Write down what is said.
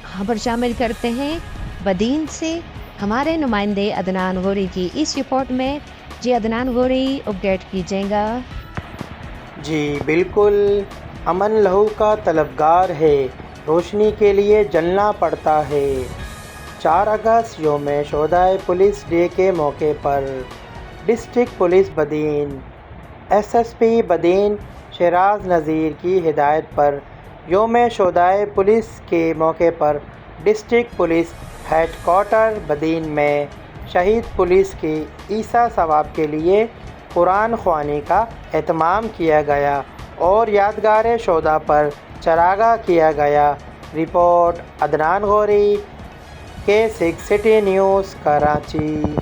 खबर शामिल करते हैं बदीन से हमारे नुमाइंदे अदनान गौरी की इस रिपोर्ट में। जी अदनान गौरी, अपडेट कीजिएगा। जी बिल्कुल, अमन लहू का तलबगार है, रोशनी के लिए जलना पड़ता है। 4 अगस्त योम शोहदाए पुलिस डे के मौके पर district police Badin SSP Badin Shahraz Nazir की हिदायत पर योम शोहदाए पुलिस के मौके पर डिस्ट्रिक्ट पुलिस हेडक्वार्टर बदीन में शहीद पुलिस की ईसा सवाब के लिए कुरान ख्वानी का एहतमाम किया गया और यादगार शोदा पर चरागा किया गया। Report Adnan Gauri, K6 city news, Karachi.